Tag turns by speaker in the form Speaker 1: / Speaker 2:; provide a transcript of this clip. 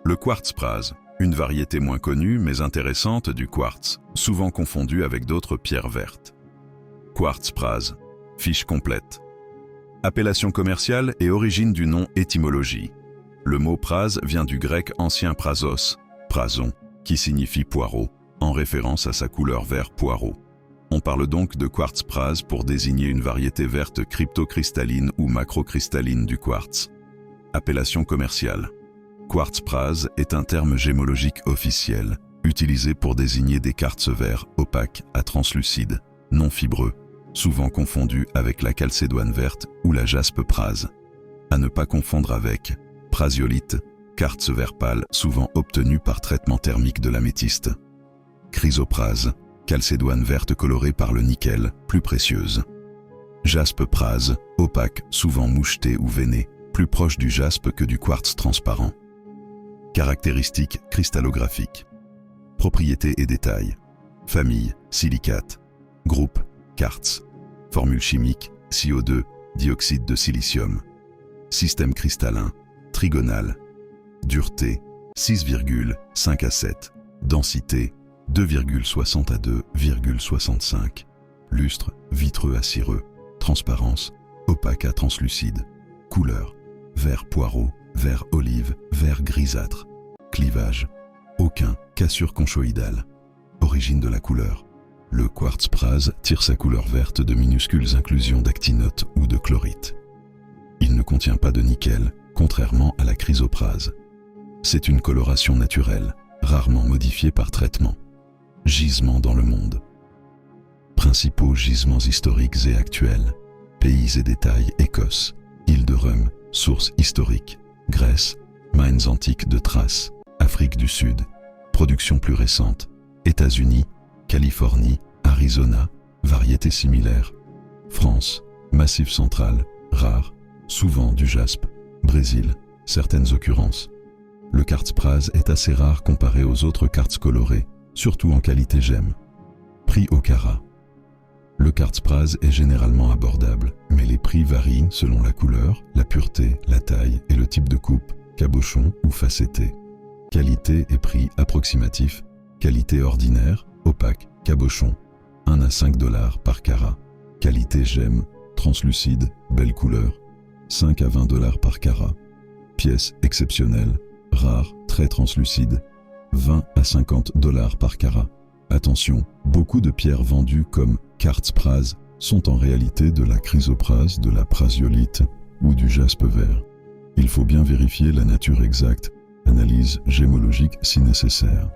Speaker 1: Le quartz-prase, une variété moins connue mais intéressante du quartz, souvent confondue avec d'autres pierres vertes. Quartz-prase, fiche complète. Appellation commerciale et origine du nom étymologie. Le mot prase vient du grec ancien prasos, prason, qui signifie poireau, en référence à sa couleur vert poireau. On parle donc de quartz-prase pour désigner une variété verte cryptocristalline ou macrocristalline du quartz. Appellation commerciale. Quartz-prase est un terme gémologique officiel, utilisé pour désigner des quartz verts opaques à translucides, non fibreux, souvent confondus avec la chalcédoine verte ou la jaspe prase. À ne pas confondre avec prasiolite, quartz vert pâle souvent obtenu par traitement thermique de l'améthyste. Chrysoprase, chalcédoine verte colorée par le nickel, plus précieuse. Jaspe prase, opaque, souvent mouchetée ou veinée, plus proche du jaspe que du quartz transparent. Caractéristiques cristallographiques. Propriétés et détails. Famille, silicate. Groupe, quartz. Formule chimique, CO2, dioxyde de silicium. Système cristallin, trigonal. Dureté, 6,5 à 7. Densité, 2,60 à 2,65. Lustre, vitreux à cireux. Transparence, opaque à translucide. Couleur, vert poireau, vert olive, vert grisâtre. Clivage, aucun, cassure conchoïdale. Origine de la couleur. Le quartz-prase tire sa couleur verte de minuscules inclusions d'actinote ou de chlorite. Il ne contient pas de nickel, contrairement à la chrysoprase. C'est une coloration naturelle, rarement modifiée par traitement. Gisements dans le monde. Principaux gisements historiques et actuels. Pays et détails: Écosse, île de Rüm, sources historiques. Grèce, mines antiques de Thrace. Afrique du Sud, production plus récente. États-Unis, Californie, Arizona, variétés similaires. France, Massif central, rare, souvent du jaspe. Brésil, certaines occurrences. Le quartz-prase est assez rare comparé aux autres quartz colorés, surtout en qualité gemme. Prix au carat. Le quartz-prase est généralement abordable, mais les prix varient selon la couleur, la pureté, la taille et le type de coupe, cabochon ou facetté. Qualité et prix approximatifs. Qualité ordinaire, opaque, cabochon, 1 à 5 $ par carat. Qualité gemme, translucide, belle couleur, 5 à 20 $ par carat. Pièce exceptionnelle, rare, très translucide, 20 à 50 $ par carat. Attention, beaucoup de pierres vendues comme quartz-prase sont en réalité de la chrysoprase, de la prasiolite ou du jaspe vert. Il faut bien vérifier la nature exacte, analyse gémologique si nécessaire.